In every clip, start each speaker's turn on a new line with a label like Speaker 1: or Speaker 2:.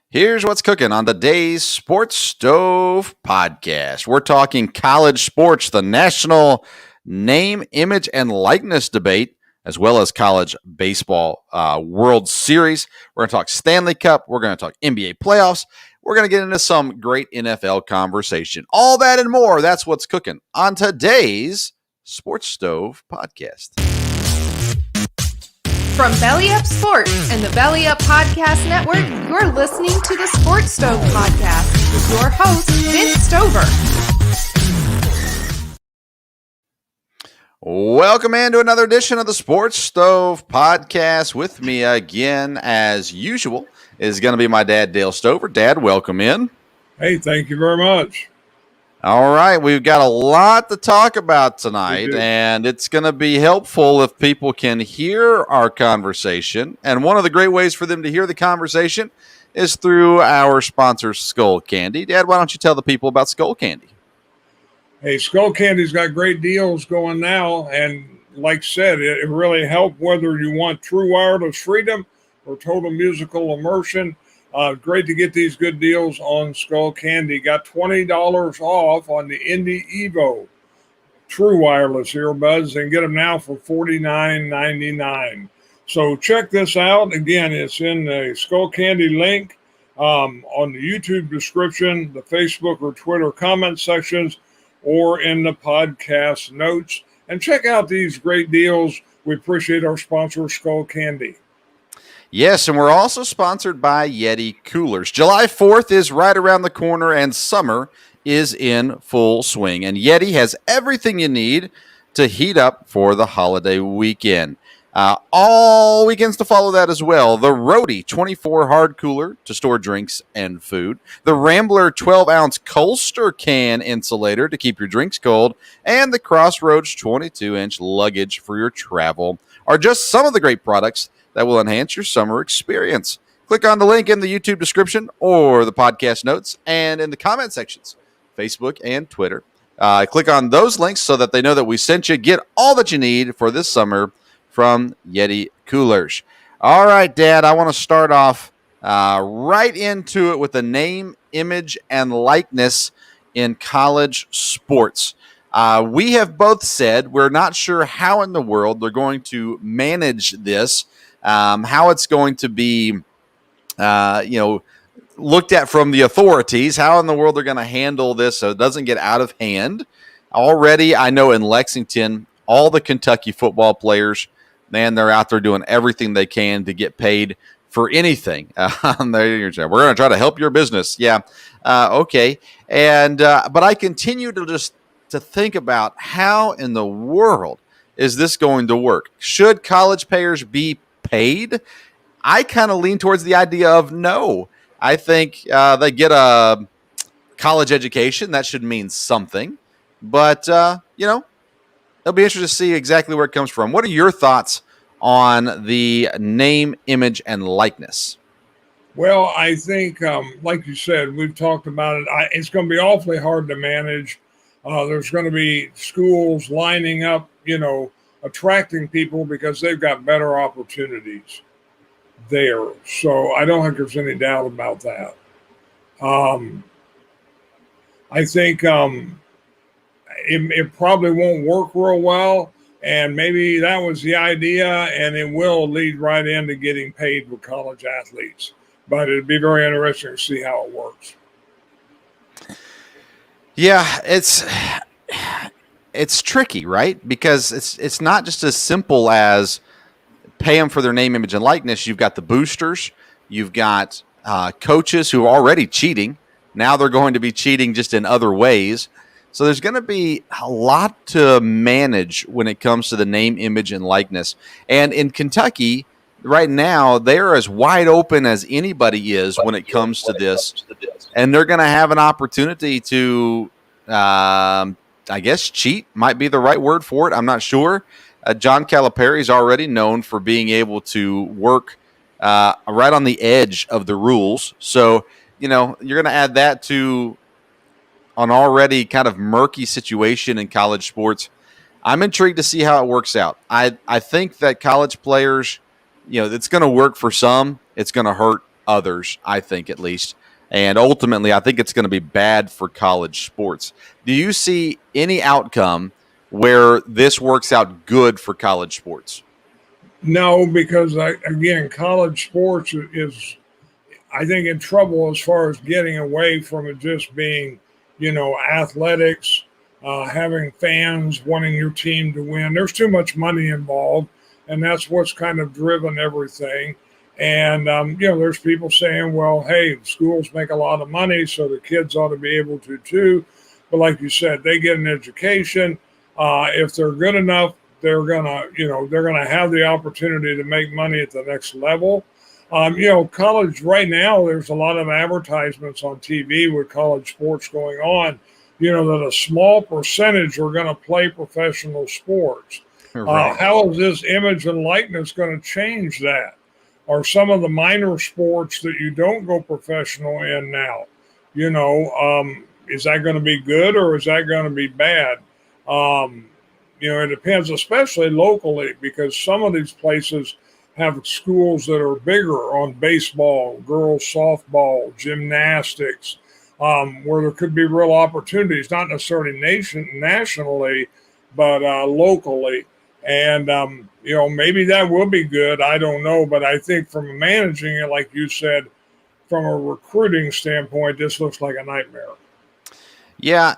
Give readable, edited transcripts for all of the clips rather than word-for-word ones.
Speaker 1: Here's what's cooking on today's Sports Stove podcast. We're talking college sports, the national name, image, and likeness debate, as well as college baseball World Series. We're going to talk Stanley Cup. We're going to talk NBA playoffs. We're going to get into some great NFL conversation. All that and more. That's what's cooking on today's Sports Stove podcast.
Speaker 2: From Belly Up Sports and the Belly Up Podcast Network, you're listening to the Sports Stove Podcast with your host, Vince Stover.
Speaker 1: Welcome into another edition of the Sports Stove Podcast. With me again, as usual, is going to be my dad, Dale Stover. Dad, welcome in.
Speaker 3: Hey, thank you very much.
Speaker 1: All right, we've got a lot to talk about tonight, and it's going to be helpful if people can hear our conversation. And one of the great ways for them to hear the conversation is through our sponsor, Skull Candy. Dad, why don't you tell the people about Skull Candy?
Speaker 3: Hey, Skull Candy's got great deals going now, and like I said, it really helps whether you want true wireless freedom or total musical immersion. Great to get these good deals on Skull Candy. Got $20 off on the Indie Evo True Wireless earbuds and get them now for $49.99. So check this out. Again, it's in the Skull Candy link on the YouTube description, the Facebook or Twitter comment sections, or in the podcast notes. And check out these great deals. We appreciate our sponsor, Skull Candy.
Speaker 1: Yes, and we're also sponsored by Yeti Coolers. July 4th is right around the corner, and summer is in full swing. And Yeti has everything you need to heat up for the holiday weekend. All weekends to follow that as well. The Roadie 24 hard cooler to store drinks and food. The Rambler 12-ounce Colster can insulator to keep your drinks cold. And the Crossroads 22-inch luggage for your travel are just some of the great products that will enhance your summer experience. Click on the link in the YouTube description or the podcast notes and in the comment sections, Facebook and Twitter. Click on those links so that they know that we sent you. Get all that you need for this summer from Yeti Coolers. All right, Dad, I want to start off right into it with the name, image, and likeness in college sports. We have both said we're not sure how in the world they're going to manage this. How it's going to be, looked at from the authorities, how in the world they're going to handle this so it doesn't get out of hand. Already, I know in Lexington, all the Kentucky football players, man, they're out there doing everything they can to get paid for anything. We're going to try to help your business. Yeah. Okay. And, but I continue to think about how in the world is this going to work? Should college payers be paid? I kind of lean towards the idea of no. I think they get a college education. That should mean something. But, it'll be interesting to see exactly where it comes from. What are your thoughts on the name, image, and likeness?
Speaker 3: Well, I think, like you said, we've talked about it. It's going to be awfully hard to manage. There's going to be schools lining up, attracting people because they've got better opportunities there. So I don't think there's any doubt about that. I think it probably won't work real well, and maybe that was the idea, and it will lead right into getting paid with college athletes. But it'd be very interesting to see how it works.
Speaker 1: Yeah, it's tricky, right? Because it's not just as simple as pay them for their name, image, and likeness. You've got the boosters. You've got coaches who are already cheating. Now they're going to be cheating just in other ways. So there's going to be a lot to manage when it comes to the name, image, and likeness. And in Kentucky, right now, they're as wide open as anybody is when it comes to this. And they're going to have an opportunity to, I guess, cheat might be the right word for it. I'm not sure. John Calipari is already known for being able to work right on the edge of the rules. So, you're going to add that to an already kind of murky situation in college sports. I'm intrigued to see how it works out. I think that college players, it's going to work for some. It's going to hurt others, I think at least. And ultimately, I think it's going to be bad for college sports. Do you see any outcome where this works out good for college sports?
Speaker 3: No, because again, college sports is, I think, in trouble as far as getting away from it just being, athletics, having fans wanting your team to win. There's too much money involved, and that's what's kind of driven everything. And, there's people saying, well, hey, schools make a lot of money, so the kids ought to be able to too. But like you said, they get an education. If they're good enough, they're gonna have the opportunity to make money at the next level. College right now, there's a lot of advertisements on TV with college sports going on, that a small percentage are going to play professional sports.
Speaker 1: Right.
Speaker 3: How is this image and likeness going to change that? Are some of the minor sports that you don't go professional in now, is that going to be good or is that going to be bad? It depends, especially locally, because some of these places have schools that are bigger on baseball, girls softball, gymnastics, where there could be real opportunities, not necessarily nationally, but locally. And, maybe that will be good. I don't know. But I think from managing it, like you said, from a recruiting standpoint, this looks like a nightmare.
Speaker 1: Yeah,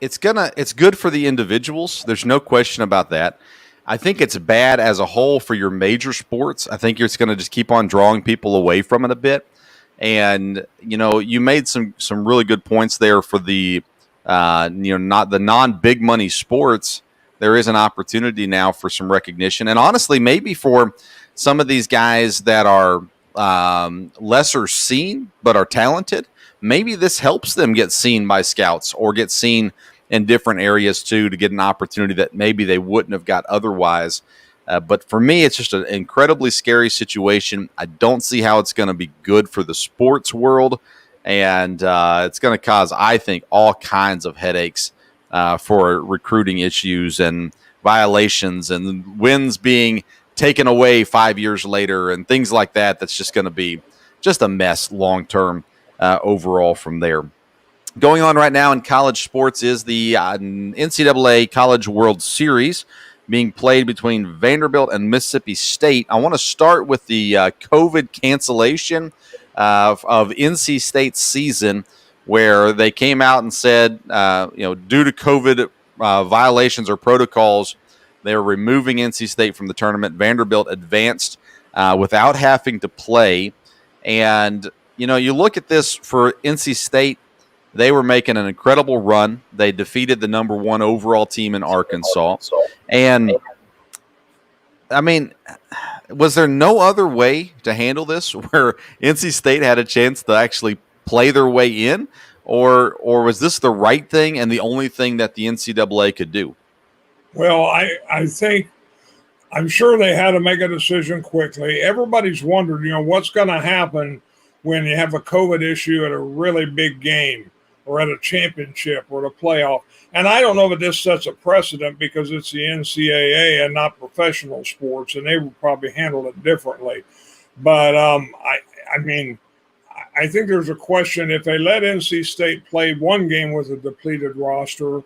Speaker 1: it's good for the individuals. There's no question about that. I think it's bad as a whole for your major sports. I think it's going to just keep on drawing people away from it a bit. And you made some really good points there for the not the non-big money sports. There is an opportunity now for some recognition, and honestly, maybe for some of these guys that are lesser seen but are talented. Maybe this helps them get seen by scouts or get seen in different areas too, to get an opportunity that maybe they wouldn't have got otherwise. But for me, it's just an incredibly scary situation. I don't see how it's going to be good for the sports world. And it's going to cause, I think, all kinds of headaches for recruiting issues and violations and wins being taken away 5 years later and things like that. That's just going to be just a mess long term overall from there. Going on right now in college sports is the NCAA College World Series being played between Vanderbilt and Mississippi State. I want to start with the COVID cancellation of NC State's season, where they came out and said, due to COVID violations or protocols, they were removing NC State from the tournament. Vanderbilt advanced without having to play. And, you look at this for NC State, they were making an incredible run. They defeated the number 1 overall team in Arkansas. And, I mean, was there no other way to handle this where NC State had a chance to actually play their way in? Or was this the right thing and the only thing that the NCAA could do?
Speaker 3: Well, I'm sure they had to make a decision quickly. Everybody's wondered, what's going to happen when you have a COVID issue at a really big game or at a championship or at a playoff. And I don't know if this sets a precedent because it's the NCAA and not professional sports, and they would probably handle it differently. But I think there's a question. If they let NC State play one game with a depleted roster,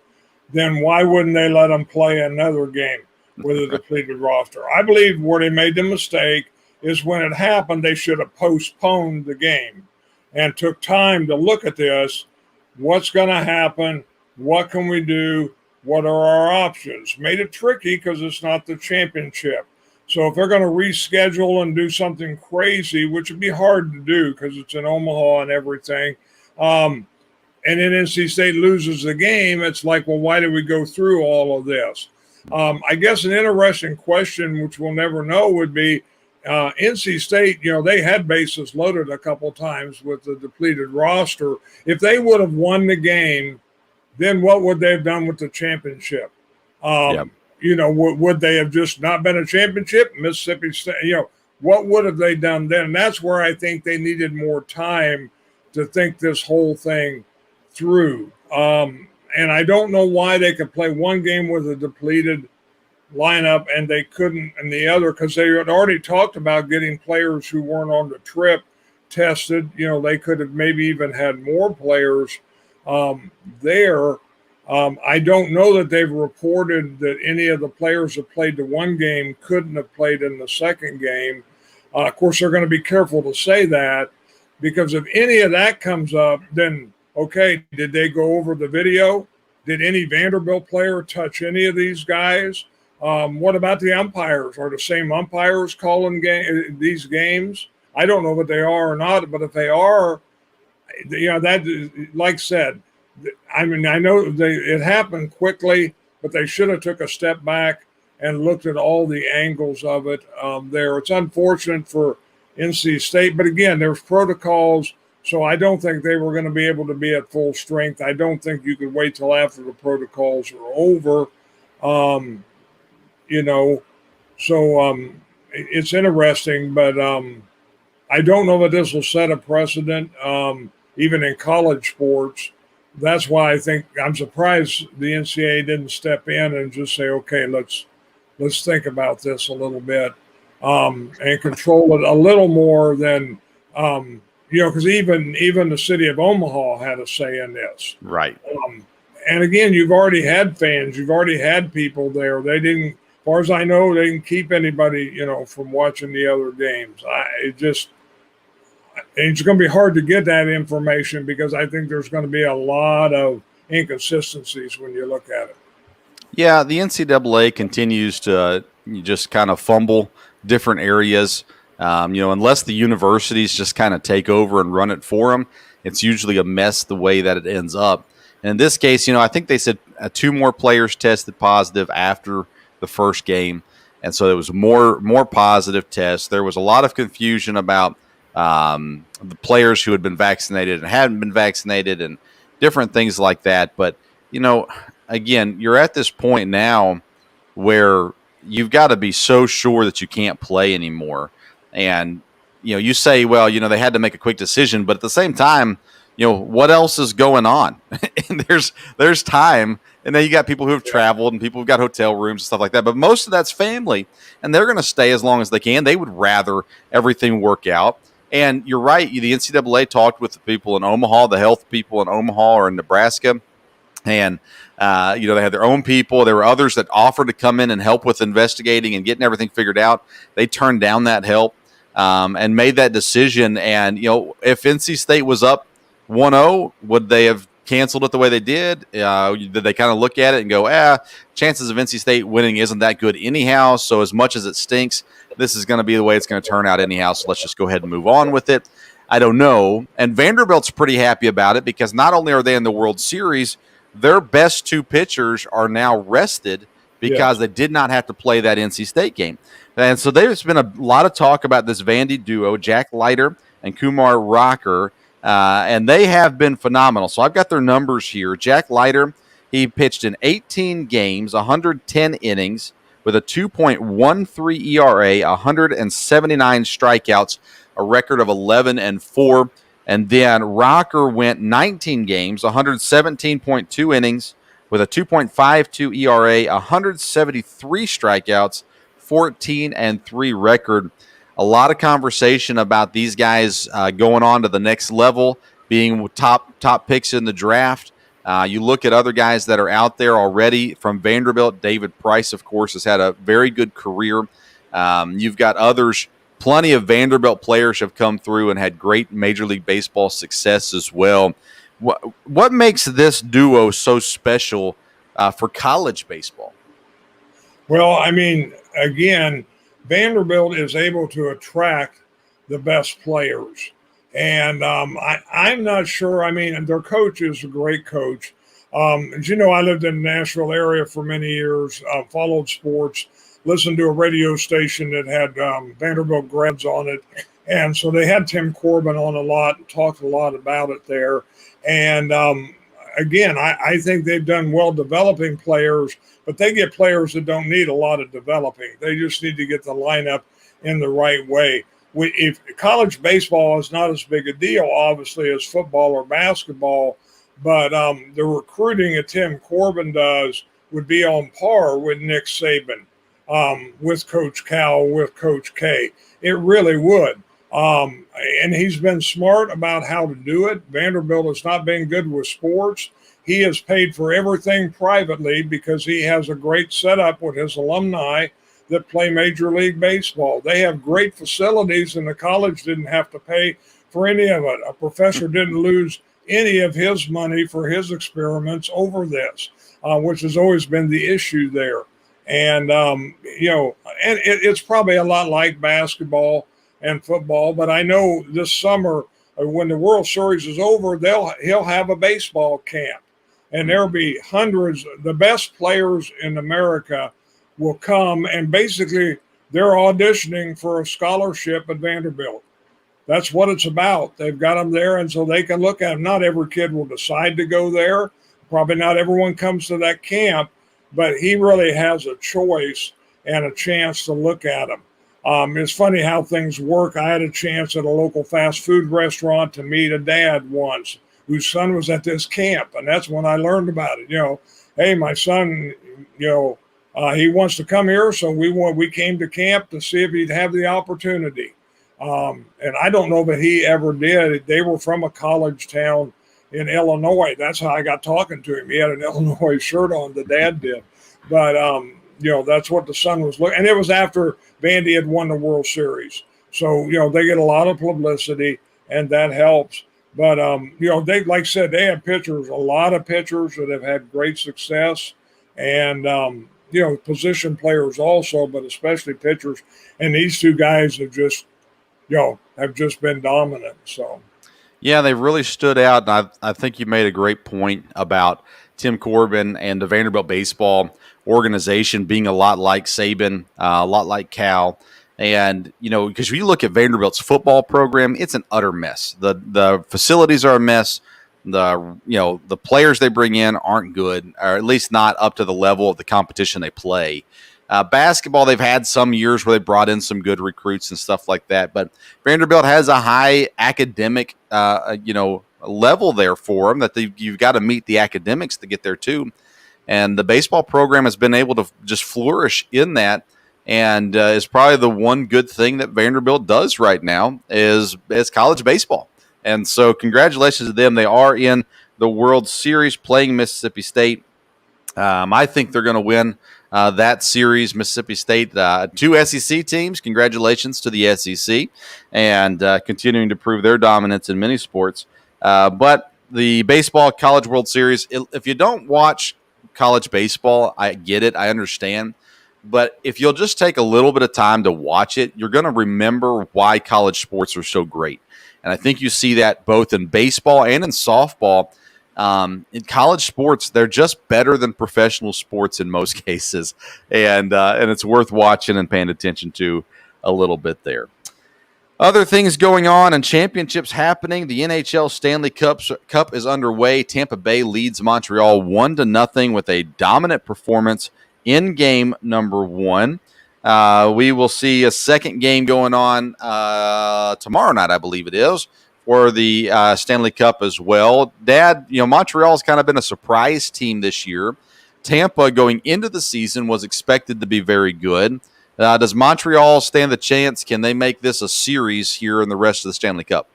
Speaker 3: then why wouldn't they let them play another game with a depleted roster? I believe where they made the mistake is when it happened, they should have postponed the game and took time to look at this. What's going to happen? What can we do? What are our options? Made it tricky because it's not the championship. So if they're going to reschedule and do something crazy, which would be hard to do because it's in Omaha and everything, and then NC State loses the game, it's like, well, why did we go through all of this? I guess an interesting question, which we'll never know, would be NC State, they had bases loaded a couple times with the depleted roster. If they would have won the game, then what would they have done with the championship? Would they have just not been a championship? Mississippi State, what would have they done then? And that's where I think they needed more time to think this whole thing through. And I don't know why they could play one game with a depleted lineup and they couldn't in the other, because they had already talked about getting players who weren't on the trip tested. They could have maybe even had more players there. I don't know that they've reported that any of the players that played the one game couldn't have played in the second game. Of course, they're going to be careful to say that, because if any of that comes up, then, okay, did they go over the video? Did any Vanderbilt player touch any of these guys? What about the umpires? Are the same umpires calling these games? I don't know if they are or not, but if they are, that, like I said, I mean, I know it happened quickly, but they should have took a step back and looked at all the angles of it there. It's unfortunate for NC State, but again, there's protocols, so I don't think they were going to be able to be at full strength. I don't think you could wait till after the protocols are over, so it's interesting, but I don't know that this will set a precedent, even in college sports. That's why I think I'm surprised the NCAA didn't step in and just say, okay, let's think about this a little bit and control it a little more than, because even the city of Omaha had a say in this.
Speaker 1: Right.
Speaker 3: And again, you've already had fans. You've already had people there. They didn't, as far as I know, they didn't keep anybody, from watching the other games. It's going to be hard to get that information, because I think there's going to be a lot of inconsistencies when you look at it.
Speaker 1: Yeah, the NCAA continues to just kind of fumble different areas. Unless the universities just kind of take over and run it for them, it's usually a mess the way that it ends up. And in this case, I think they said 2 more players tested positive after the first game. And so there was more positive tests. There was a lot of confusion about the players who had been vaccinated and hadn't been vaccinated and different things like that. But, again, you're at this point now where you've got to be so sure that you can't play anymore. And, you say, well, they had to make a quick decision, but at the same time, what else is going on? And there's time. And then you got people who have traveled and people who've got hotel rooms and stuff like that. But most of that's family, and they're going to stay as long as they can. They would rather everything work out. And you're right. The NCAA talked with the people in Omaha, the health people in Omaha or in Nebraska. And, they had their own people. There were others that offered to come in and help with investigating and getting everything figured out. They turned down that help and made that decision. And, if NC State was up 1-0, would they have canceled it the way they did? Did they kind of look at it and go, chances of NC State winning isn't that good anyhow, so as much as it stinks, this is going to be the way it's going to turn out anyhow, so let's just go ahead and move on with it? I don't know. And Vanderbilt's pretty happy about it, because not only are they in the World Series, their best 2 pitchers are now rested because they did not have to play that NC State game. And so there's been a lot of talk about this Vandy duo, Jack Leiter and Kumar Rocker, and they have been phenomenal. So I've got their numbers here. Jack Leiter, he pitched in 18 games, 110 innings with a 2.13 ERA, 179 strikeouts, a record of 11-4. And then Rocker went 19 games, 117.2 innings with a 2.52 ERA, 173 strikeouts, 14-3 record. A lot of conversation about these guys going on to the next level, being top picks in the draft. You look at other guys that are out there already from Vanderbilt. David Price, of course, has had a very good career. You've got others. Plenty of Vanderbilt players have come through and had great Major League Baseball success as well. What makes this duo so special for college baseball?
Speaker 3: Well, I mean, again, Vanderbilt is able to attract the best players. And I'm not sure. I mean, their coach is a great coach. As you know, I lived in the Nashville area for many years, followed sports, listened to a radio station that had Vanderbilt grads on it. And so they had Tim Corbin on a lot and talked a lot about it there. And again, I think they've done well developing players, but they get players that don't need a lot of developing. They just need to get the lineup in the right way. If college baseball is not as big a deal, obviously, as football or basketball, but the recruiting that Tim Corbin does would be on par with Nick Saban, with Coach Cal, with Coach K. It really would. And he's been smart about how to do it. Vanderbilt has not been good with sports. He has paid for everything privately because he has a great setup with his alumni that play Major League Baseball. They have great facilities, and the college didn't have to pay for any of it. A professor didn't lose any of his money for his experiments over this, which has always been the issue there. And, it's probably a lot like basketball and football, but I know this summer when the World Series is over, he'll have a baseball camp, and there'll be hundreds. The best players in America will come, and basically they're auditioning for a scholarship at Vanderbilt. That's what it's about. They've got them there, and so they can look at them. Not every kid will decide to go there. Probably not everyone comes to that camp, but he really has a choice and a chance to look at them. It's funny how things work. I had a chance at a local fast food restaurant to meet a dad once whose son was at this camp, and that's when I learned about it. Hey, my son, he wants to come here, so we came to camp to see if he'd have the opportunity. And I don't know that he ever did. They were from a college town in Illinois. That's how I got talking to him. He had an Illinois shirt on, the dad did. But that's what the son was looking. And it was after Vandy had won the World Series. So, they get a lot of publicity, and that helps. But, they, like I said, they have pitchers, a lot of pitchers that have had great success. And, position players also, but especially pitchers. And these two guys have just been dominant. So.
Speaker 1: Yeah, they've really stood out. And I think you made a great point about Tim Corbin and the Vanderbilt baseball organization being a lot like Saban, a lot like Cal. And, because you look at Vanderbilt's football program, it's an utter mess. The facilities are a mess. The players they bring in aren't good, or at least not up to the level of the competition they play. Basketball, they've had some years where they brought in some good recruits and stuff like that. But Vanderbilt has a high academic, level there for them that you've got to meet the academics to get there too. And the baseball program has been able to just flourish in that, and is probably the one good thing that Vanderbilt does right now is college baseball. And so congratulations to them. They are in the World Series playing Mississippi State. I think they're going to win that series. Mississippi State, two SEC teams. Congratulations to the SEC, and continuing to prove their dominance in many sports. But the baseball College World Series, if you don't watch college baseball, I get it. I understand. But if you'll just take a little bit of time to watch it, you're going to remember why college sports are so great. And I think you see that both in baseball and in softball. In college sports, they're just better than professional sports in most cases. And it's worth watching and paying attention to a little bit there. Other things going on and championships happening. The NHL Stanley Cup is underway. Tampa Bay leads Montreal 1-0 with a dominant performance in game number 1. We will see a second game going on tomorrow night, I believe it is, for the Stanley Cup as well. Dad, Montreal's kind of been a surprise team this year. Tampa, going into the season, was expected to be very good. Does Montreal stand the chance? Can they make this a series here in the rest of the Stanley Cup?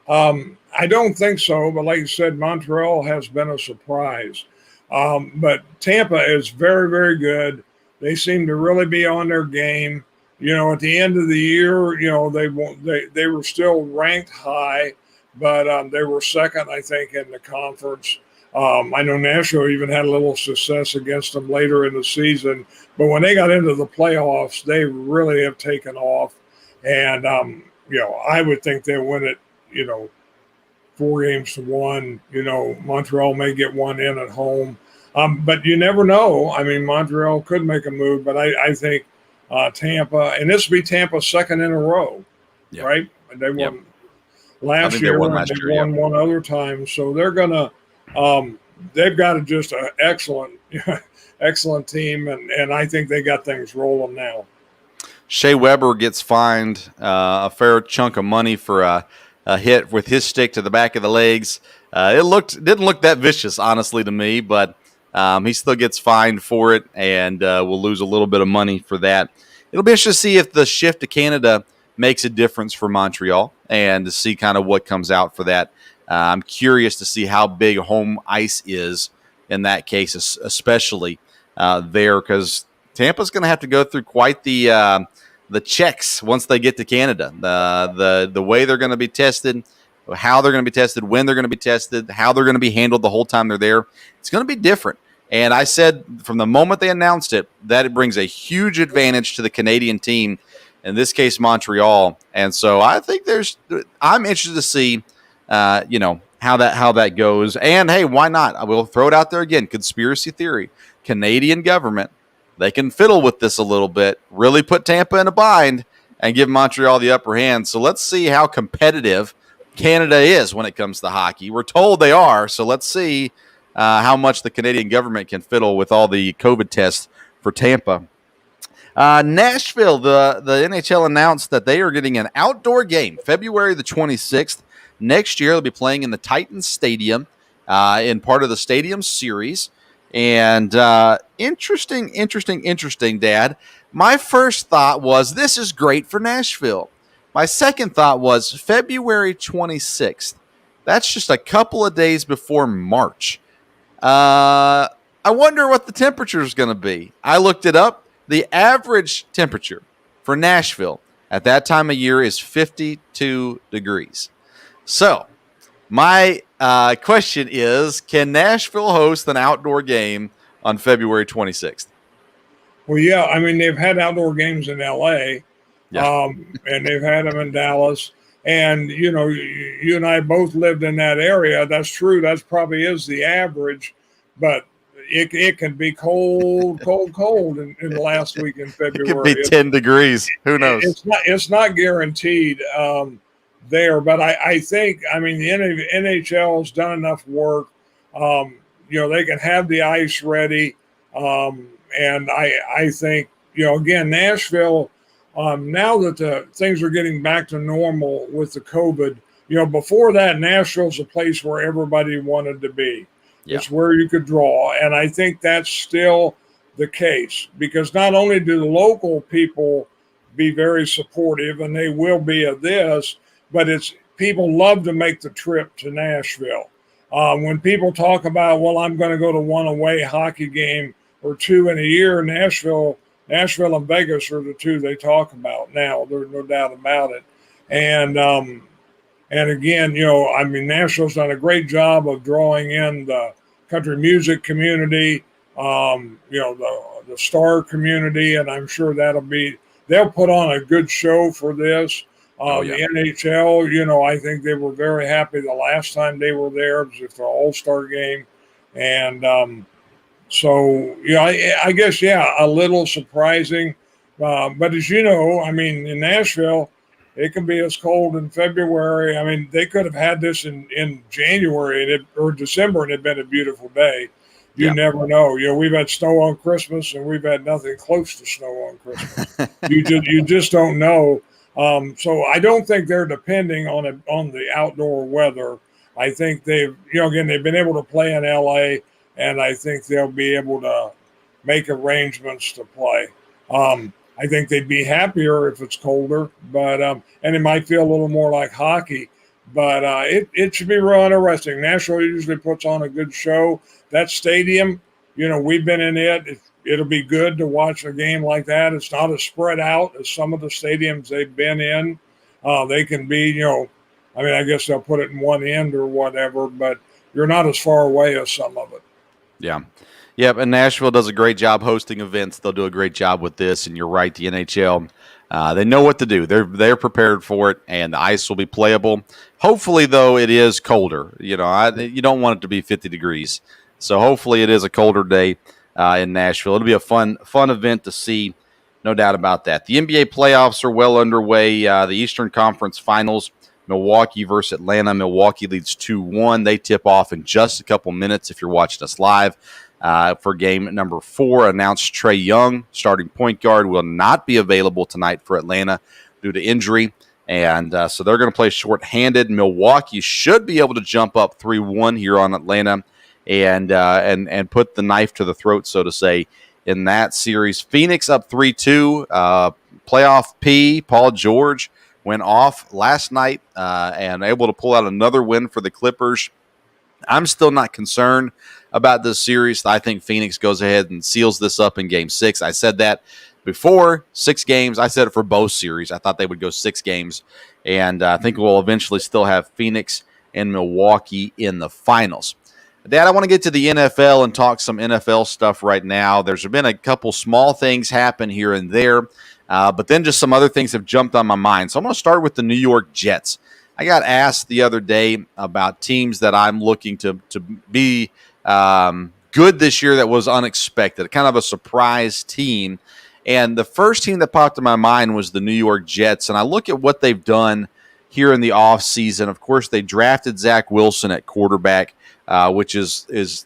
Speaker 3: I don't think so, but like you said, Montreal has been a surprise. But Tampa is very, very good. They seem to really be on their game. At the end of the year, they were still ranked high, but they were second, I think, in the conference. I know Nashville even had a little success against them later in the season, but when they got into the playoffs, they really have taken off. And I would think they'll win it, 4-1. Montreal may get one in at home. But you never know. I mean, Montreal could make a move, but I think Tampa, and this will be Tampa's second in a row, right? They won last year, and they won one other time. So they're going to they've got just an excellent team, and I think they got things rolling now.
Speaker 1: Shea Weber gets fined a fair chunk of money for a hit with his stick to the back of the legs. It didn't look that vicious, honestly, to me, but he still gets fined for it, and will lose a little bit of money for that. It'll be interesting to see if the shift to Canada makes a difference for Montreal, and to see kind of what comes out for that. I'm curious to see how big home ice is in that case, especially there, because Tampa's going to have to go through quite the checks once they get to Canada. The way they're going to be tested, how they're going to be tested, when they're going to be tested, how they're going to be handled the whole time they're there. It's going to be different. And I said from the moment they announced it that it brings a huge advantage to the Canadian team, in this case Montreal. And so I think I'm interested to see, how that goes. And hey, why not? I will throw it out there again. Conspiracy theory: Canadian government, they can fiddle with this a little bit, really put Tampa in a bind, and give Montreal the upper hand. So let's see how competitive Canada is when it comes to hockey. We're told they are, so let's see how much the Canadian government can fiddle with all the COVID tests for Tampa. Nashville, the NHL announced that they are getting an outdoor game February the 26th. Next year, they'll be playing in the Titans Stadium in part of the Stadium Series. And interesting, Dad. My first thought was, this is great for Nashville. My second thought was February 26th. That's just a couple of days before March. I wonder what the temperature is going to be. I looked it up. The average temperature for Nashville at that time of year is 52 degrees. So my question is, can Nashville host an outdoor game on February 26th?
Speaker 3: Well, yeah. I mean, they've had outdoor games in L.A., and they've had them in Dallas. And, you and I both lived in that area. That's true. That probably is the average. But it can be cold in the last week in February.
Speaker 1: It could be 10 degrees. Who knows?
Speaker 3: It's not guaranteed there. But I think, the NHL has done enough work. They can have the ice ready. And I think, again, Nashville, now that things are getting back to normal with the COVID, before that, Nashville's a place where everybody wanted to be. Yeah. It's where you could draw. And I think that's still the case, because not only do the local people be very supportive, and they will be of this, but it's people love to make the trip to Nashville. When people talk about, well, I'm going to go to one away hockey game or two in a year, Nashville and Vegas are the two they talk about now. There's no doubt about it. And again, Nashville's done a great job of drawing in the country music community, the star community, and I'm sure they'll put on a good show for this. The NHL, I think they were very happy the last time they were there. It was their All-Star game. And so, I guess, a little surprising. But as you know, in Nashville, it can be as cold in February. They could have had this in January or December, and it'd been a beautiful day. You never know. We've had snow on Christmas, and we've had nothing close to snow on Christmas. You just don't know. So I don't think they're depending on the outdoor weather. I think they've been able to play in LA, and I think they'll be able to make arrangements to play. I think they'd be happier if it's colder, but and it might feel a little more like hockey. But it should be real interesting. Nashville usually puts on a good show. That stadium, we've been in it. It'll be good to watch a game like that. It's not as spread out as some of the stadiums they've been in. They can be, I guess they'll put it in one end or whatever, but you're not as far away as some of it.
Speaker 1: Yeah. Yep, and Nashville does a great job hosting events. They'll do a great job with this, and you're right, the NHL, they know what to do. They're prepared for it, and the ice will be playable. Hopefully, though, it is colder. You don't want it to be 50 degrees. So hopefully it is a colder day in Nashville. It'll be a fun event to see, no doubt about that. The NBA playoffs are well underway. The Eastern Conference Finals, Milwaukee versus Atlanta. Milwaukee leads 2-1. They tip off in just a couple minutes if you're watching us live. For game number 4, announced Trae Young, starting point guard, will not be available tonight for Atlanta due to injury. And so they're going to play shorthanded. Milwaukee should be able to jump up 3-1 here on Atlanta and put the knife to the throat, so to say, in that series. Phoenix up 3-2. Playoff P, Paul George, went off last night and able to pull out another win for the Clippers. I'm still not concerned about this series. I think Phoenix goes ahead and seals this up in Game 6. I said that before, 6 games. I said it for both series. I thought they would go 6 games, and I think we'll eventually still have Phoenix and Milwaukee in the finals. Dad, I want to get to the NFL and talk some NFL stuff right now. There's been a couple small things happen here and there, but then just some other things have jumped on my mind. So I'm going to start with the New York Jets. I got asked the other day about teams that I'm looking to be good this year that was unexpected, kind of a surprise team. And the first team that popped in my mind was the New York Jets. And I look at what they've done here in the offseason. Of course, they drafted Zach Wilson at quarterback, which is is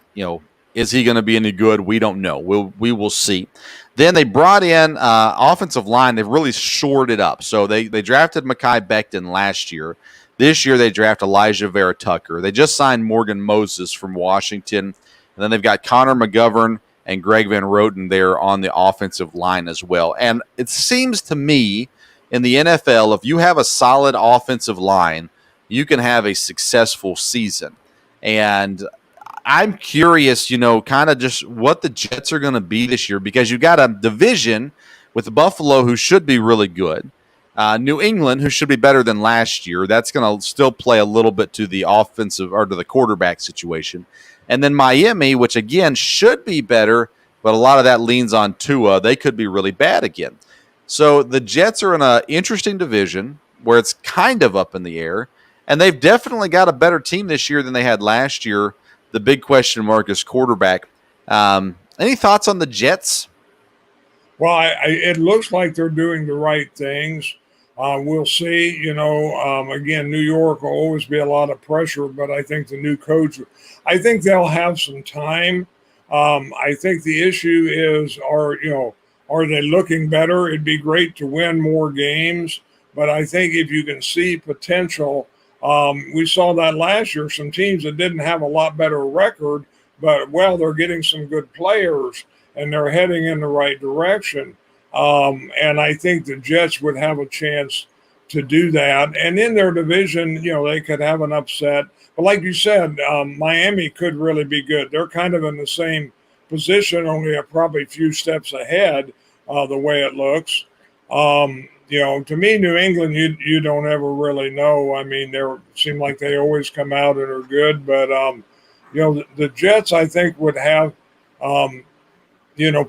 Speaker 1: he going to be any good? We don't know. We will see. Then they brought in offensive line. They've really shored it up. So they drafted Mekhi Becton last year. This year, they draft Elijah Vera Tucker. They just signed Morgan Moses from Washington. And then they've got Connor McGovern and Greg Van Roten there on the offensive line as well. And it seems to me in the NFL, if you have a solid offensive line, you can have a successful season. And I'm curious, kind of just what the Jets are going to be this year, because you got a division with Buffalo, who should be really good. New England, who should be better than last year. That's going to still play a little bit to the offensive or to the quarterback situation. And then Miami, which again should be better, but a lot of that leans on Tua. They could be really bad again. So the Jets are in an interesting division where it's kind of up in the air, and they've definitely got a better team this year than they had last year. The big question mark is quarterback. Any thoughts on the Jets?
Speaker 3: Well, it looks like they're doing the right things. We'll see. Again, New York will always be a lot of pressure, but I think the new coach, I think they'll have some time. I think the issue is, are they looking better? It'd be great to win more games, but I think if you can see potential, we saw that last year, some teams that didn't have a lot better record, but, they're getting some good players and they're heading in the right direction. And I think the Jets would have a chance to do that. And in their division, they could have an upset. But like you said, Miami could really be good. They're kind of in the same position, only probably a few steps ahead, the way it looks. To me, New England, you don't ever really know. I mean, they seem like they always come out and are good. But, the Jets, I think, would have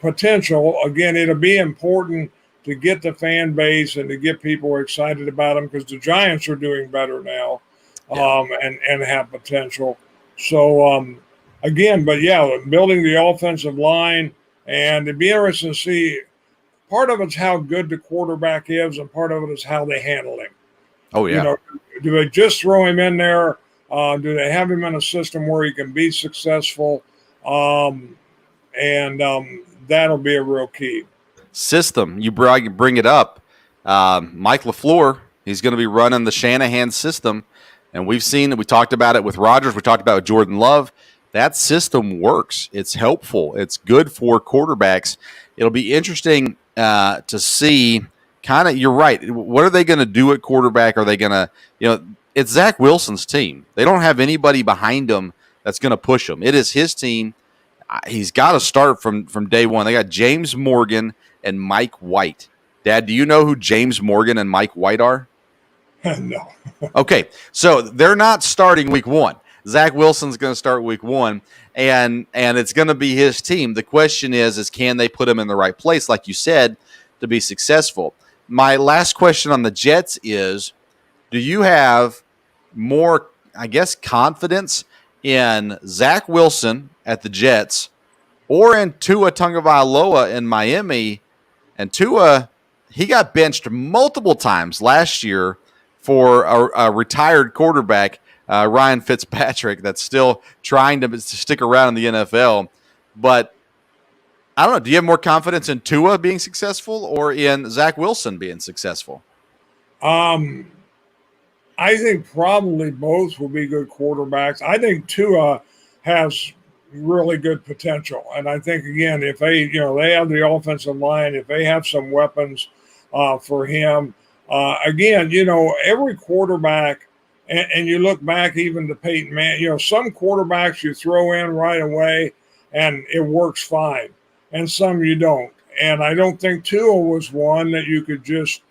Speaker 3: potential. Again, it'll be important to get the fan base and to get people excited about them, because the Giants are doing better now, and have potential. So, building the offensive line, and it'd be interesting to see. Part of it's how good the quarterback is, and part of it is how they handle him.
Speaker 1: Oh, yeah.
Speaker 3: Do they just throw him in there? Do they have him in a system where he can be successful? That'll be a real key.
Speaker 1: System. You bring it up. Mike LaFleur, he's going to be running the Shanahan system. And we've seen it. We talked about it with Rodgers. We talked about it with Jordan Love. That system works. It's helpful. It's good for quarterbacks. It'll be interesting to see kind of, you're right. What are they going to do at quarterback? Are they going to, it's Zach Wilson's team. They don't have anybody behind him that's going to push him. It is his team. He's got to start from day one. They got James Morgan and Mike White. Dad, do you know who James Morgan and Mike White are?
Speaker 3: No.
Speaker 1: Okay, so they're not starting week 1. Zach Wilson's going to start week 1, and it's going to be his team. The question is can they put him in the right place, like you said, to be successful? My last question on the Jets is, do you have more, confidence in Zach Wilson at the Jets or in Tua Tagovailoa in Miami? And Tua, he got benched multiple times last year for a retired quarterback, Ryan Fitzpatrick, that's still trying to stick around in the NFL. But I don't know. Do you have more confidence in Tua being successful or in Zach Wilson being successful?
Speaker 3: I think probably both will be good quarterbacks. I think Tua has really good potential. And I think, again, if they have the offensive line, if they have some weapons for him, Again, every quarterback, and you look back even to Peyton Manning, some quarterbacks you throw in right away and it works fine, and some you don't. And I don't think Tua was one that you could just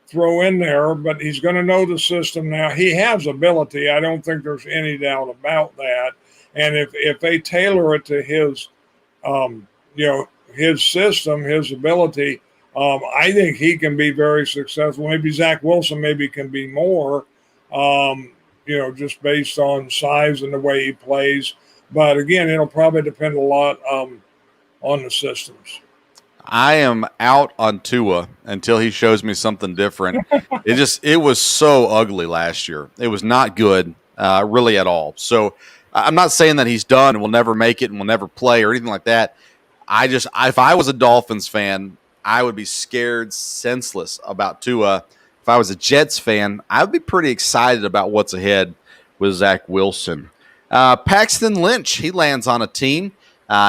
Speaker 3: throw in there, but he's going to know the system now. He has ability. I don't think there's any doubt about that. And if they tailor it to his, his system, his ability, I think he can be very successful. Maybe Zach Wilson maybe can be more, just based on size and the way he plays. But again, it'll probably depend a lot on the systems.
Speaker 1: I am out on Tua until he shows me something different. It was so ugly last year. It was not good, really at all. So I'm not saying that he's done and will never make it and will never play or anything like that. If I was a Dolphins fan, I would be scared senseless about Tua. If I was a Jets fan, I would be pretty excited about what's ahead with Zach Wilson. Paxton Lynch, he lands on a team.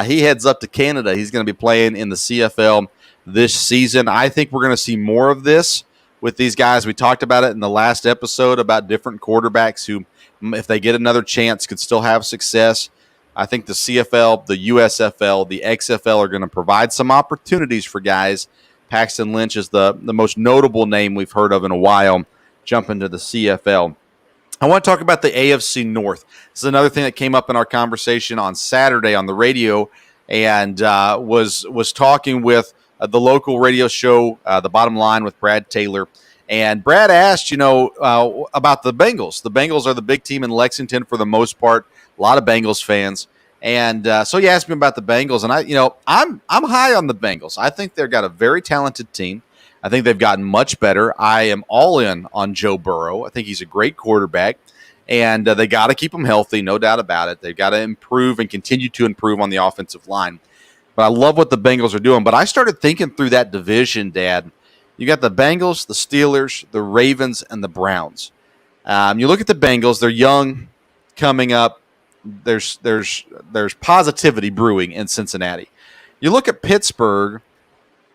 Speaker 1: He heads up to Canada. He's going to be playing in the CFL this season. I think we're going to see more of this with these guys. We talked about it in the last episode about different quarterbacks who, if they get another chance, could still have success. I think the CFL, the USFL, the XFL are going to provide some opportunities for guys. Paxton Lynch is the most notable name we've heard of in a while, jumping to the CFL. I want to talk about the AFC North. This is another thing that came up in our conversation on Saturday on the radio, and was talking with the local radio show, The Bottom Line with Brad Taylor. And Brad asked, about the Bengals. The Bengals are the big team in Lexington for the most part. A lot of Bengals fans. And so he asked me about the Bengals, and I'm high on the Bengals. I think they've got a very talented team. I think they've gotten much better. I am all in on Joe Burrow. I think he's a great quarterback, and they got to keep him healthy, no doubt about it. They've got to improve and continue to improve on the offensive line. But I love what the Bengals are doing. But I started thinking through that division, Dad. You got the Bengals, the Steelers, the Ravens, and the Browns. You look at the Bengals; they're young, coming up. There's positivity brewing in Cincinnati. You look at Pittsburgh,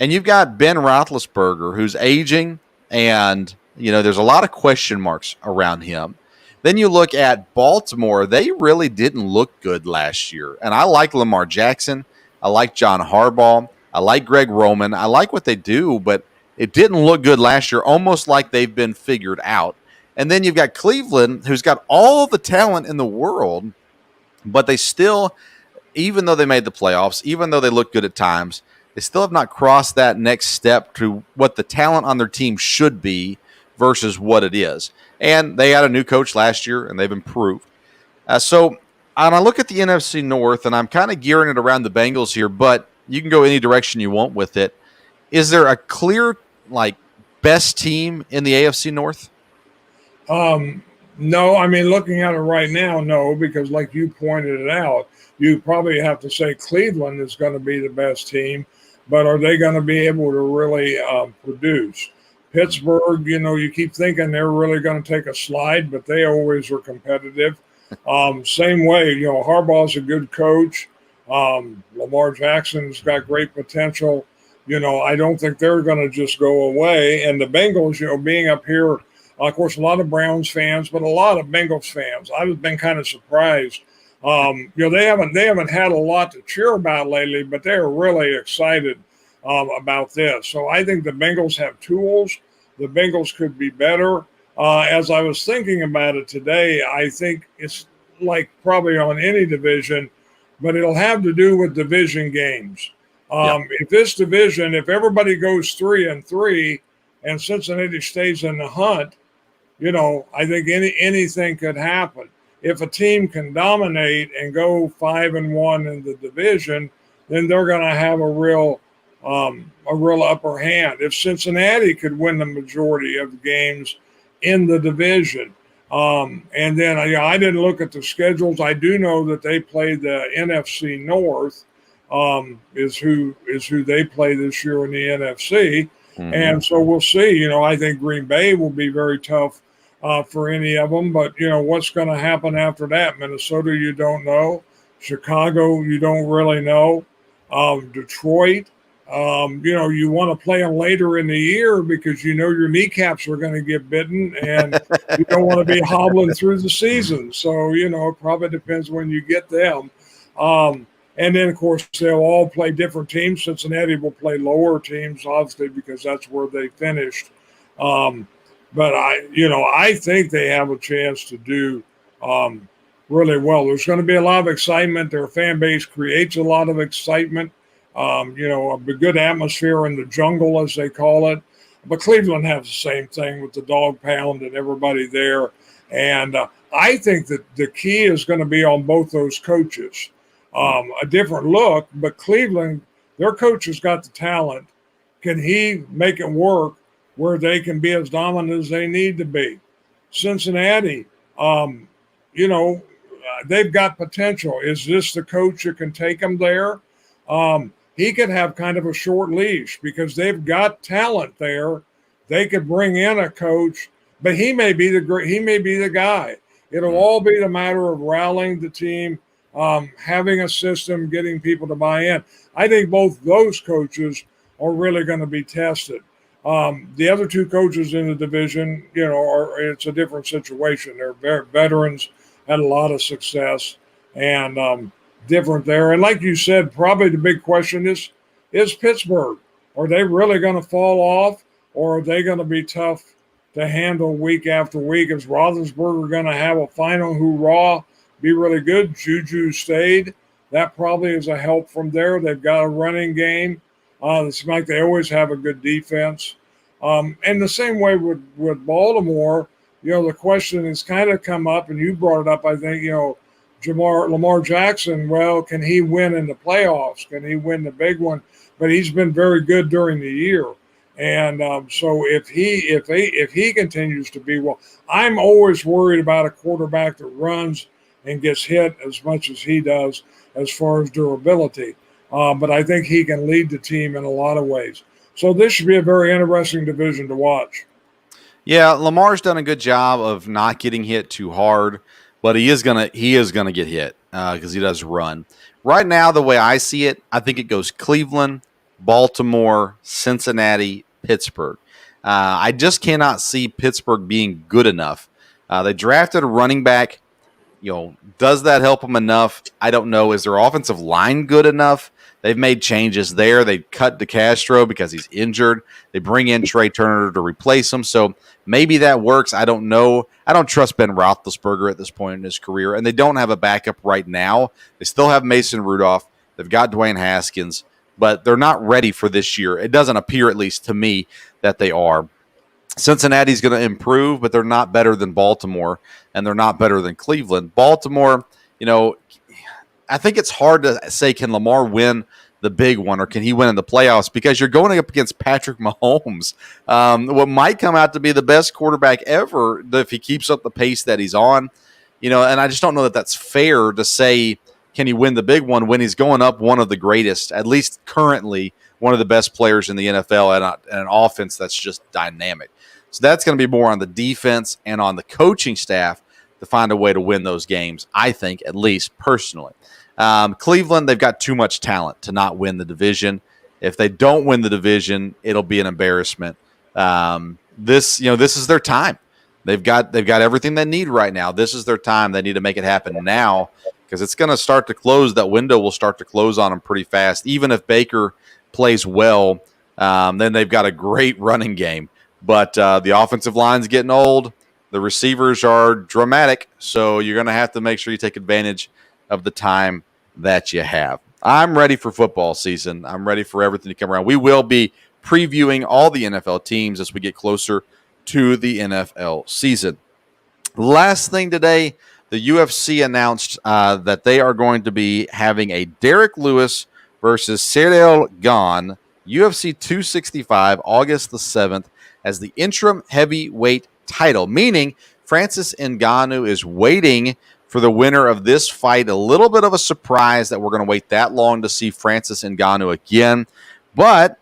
Speaker 1: and you've got Ben Roethlisberger, who's aging, and there's a lot of question marks around him. Then you look at Baltimore; they really didn't look good last year. And I like Lamar Jackson, I like John Harbaugh, I like Greg Roman, I like what they do, but it didn't look good last year, almost like they've been figured out. And then you've got Cleveland, who's got all the talent in the world, but they still, even though they made the playoffs, even though they look good at times, they still have not crossed that next step to what the talent on their team should be versus what it is. And they had a new coach last year, and they've improved. So I look at the NFC North, and I'm kind of gearing it around the Bengals here, but you can go any direction you want with it. Is there a clear, best team in the AFC North?
Speaker 3: No, I mean, looking at it right now, no, because like you pointed it out, you probably have to say Cleveland is going to be the best team, but are they going to be able to really produce? Pittsburgh, you keep thinking they're really going to take a slide, but they always are competitive. Same way, Harbaugh's a good coach. Lamar Jackson's got great potential. I don't think they're going to just go away. And the Bengals, being up here, of course, a lot of Browns fans, but a lot of Bengals fans. I've been kind of surprised. They haven't had a lot to cheer about lately, but they're really excited about this. So I think the Bengals have tools. The Bengals could be better. As I was thinking about it today, I think it's like probably on any division, but it'll have to do with division games. If this division, if everybody goes 3-3 and Cincinnati stays in the hunt, I think anything could happen. If a team can dominate and go 5-1 in the division, then they're going to have a real upper hand. If Cincinnati could win the majority of the games in the division, and then I didn't look at the schedules. I do know that they play the NFC North. Is who they play this year in the NFC. Mm-hmm. And so we'll see. I think Green Bay will be very tough for any of them. But, what's going to happen after that? Minnesota, you don't know. Chicago, you don't really know. Detroit, You want to play them later in the year because your kneecaps are going to get bitten and you don't want to be hobbling through the season. So, it probably depends when you get them. And then, of course, they'll all play different teams. Cincinnati will play lower teams, obviously, because that's where they finished. But I think they have a chance to do really well. There's going to be a lot of excitement. Their fan base creates a lot of excitement. A good atmosphere in the jungle, as they call it. But Cleveland has the same thing with the dog pound and everybody there. And I think that the key is going to be on both those coaches. A different look, but Cleveland, their coach has got the talent. Can he make it work where they can be as dominant as they need to be? Cincinnati, they've got potential. Is this the coach that can take them there? He could have kind of a short leash because they've got talent there. They could bring in a coach, but he may be the guy. It'll all be the matter of rallying the team, having a system, getting people to buy in. I think both those coaches are really going to be tested. The other two coaches in the division, it's a different situation. They're veterans, had a lot of success, and different there. And like you said, probably the big question is Pittsburgh. Are they really going to fall off, or are they going to be tough to handle week after week? Is Roethlisberger going to have a final hoorah, be really good? Juju stayed. That probably is a help from there. They've got a running game. It's like they always have a good defense. And the same way with Baltimore, the question has kind of come up, and you brought it up, I think, Lamar Jackson, well, can he win in the playoffs? Can he win the big one? But he's been very good during the year. And so if he continues to be well, I'm always worried about a quarterback that runs and gets hit as much as he does as far as durability. But I think he can lead the team in a lot of ways. So this should be a very interesting division to watch.
Speaker 1: Yeah, Lamar's done a good job of not getting hit too hard, but he is gonna get hit because he does run. Right now, the way I see it, I think it goes Cleveland, Baltimore, Cincinnati, Pittsburgh. I just cannot see Pittsburgh being good enough. They drafted a running back. Does that help them enough? I don't know. Is their offensive line good enough? They've made changes there. They cut DeCastro because he's injured. They bring in Trey Turner to replace him. So maybe that works. I don't know. I don't trust Ben Roethlisberger at this point in his career, and they don't have a backup right now. They still have Mason Rudolph. They've got Dwayne Haskins, but they're not ready for this year. It doesn't appear, at least to me, that they are. Cincinnati's going to improve, but they're not better than Baltimore, and they're not better than Cleveland. Baltimore, I think it's hard to say, can Lamar win the big one, or can he win in the playoffs? Because you're going up against Patrick Mahomes, what might come out to be the best quarterback ever if he keeps up the pace that he's on. And I just don't know that that's fair to say, can he win the big one when he's going up one of the greatest, at least currently, one of the best players in the NFL and an offense that's just dynamic. So that's going to be more on the defense and on the coaching staff to find a way to win those games, I think, at least personally. Cleveland, they've got too much talent to not win the division. If they don't win the division, it'll be an embarrassment. This is their time. They've got everything they need right now. This is their time. They need to make it happen now because it's going to start to close. That window will start to close on them pretty fast. Even if Baker plays well, then they've got a great running game. But the offensive line's getting old. The receivers are dramatic, so you're going to have to make sure you take advantage of the time that you have. I'm ready for football season. I'm ready for everything to come around. We will be previewing all the NFL teams as we get closer to the NFL season. Last thing today, the UFC announced that they are going to be having a Derek Lewis versus Cyril Gane, UFC 265, August the 7th, as the interim heavyweight title, meaning Francis Ngannou is waiting for the winner of this fight. A little bit of a surprise that we're going to wait that long to see Francis Ngannou again. But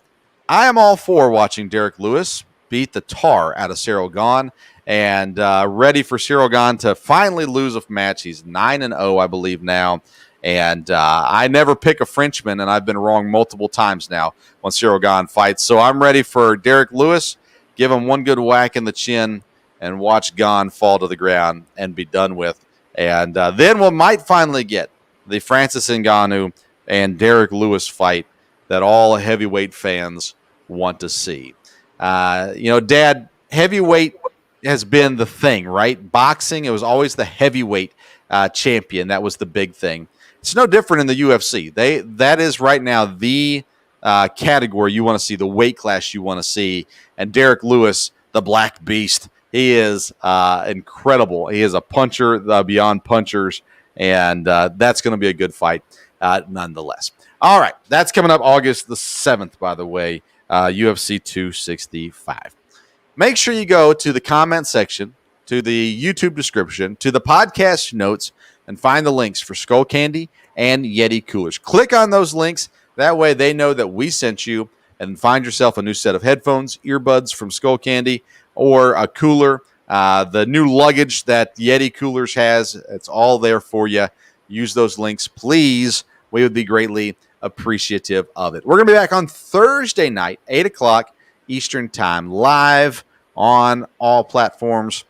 Speaker 1: I am all for watching Derek Lewis beat the tar out of Cyril Gane and ready for Cyril Gane to finally lose a match. He's 9-0, I believe now. And I never pick a Frenchman, and I've been wrong multiple times now when Cyril Gahn fights. So I'm ready for Derek Lewis. Give him one good whack in the chin and watch Gahn fall to the ground and be done with. And then we might finally get the Francis Ngannou and Derek Lewis fight that all heavyweight fans want to see. Dad, heavyweight has been the thing, right? Boxing, it was always the heavyweight champion. That was the big thing. It's no different in the UFC. That is right now the category you want to see, the weight class you want to see. And Derek Lewis, the Black Beast, he is incredible. He is a puncher beyond punchers, and that's going to be a good fight nonetheless. All right, that's coming up August the 7th, by the way, UFC 265. Make sure you go to the comment section, to the YouTube description, to the podcast notes, and find the links for Skull Candy and Yeti coolers. Click on those links. That way they know that we sent you, and find yourself a new set of headphones, earbuds from Skull Candy, or a cooler. The new luggage that Yeti Coolers has, it's all there for you. Use those links, please. We would be greatly appreciative of it. We're going to be back on Thursday night, 8 o'clock Eastern Time, live on all platforms.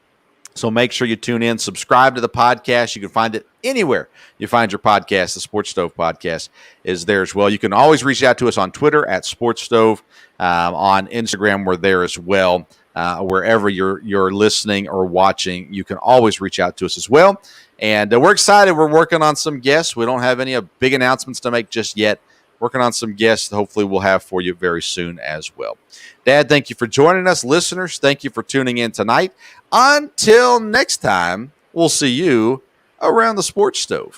Speaker 1: So make sure you tune in, subscribe to the podcast. You can find it anywhere you find your podcast. The Sports Stove podcast is there as well. You can always reach out to us on Twitter at Sports Stove. On Instagram, we're there as well. Wherever you're listening or watching, you can always reach out to us as well. And we're excited. We're working on some guests. We don't have any big announcements to make just yet. Working on some guests that hopefully we'll have for you very soon as well. Dad, thank you for joining us. Listeners, thank you for tuning in tonight. Until next time, we'll see you around the Sports Stove.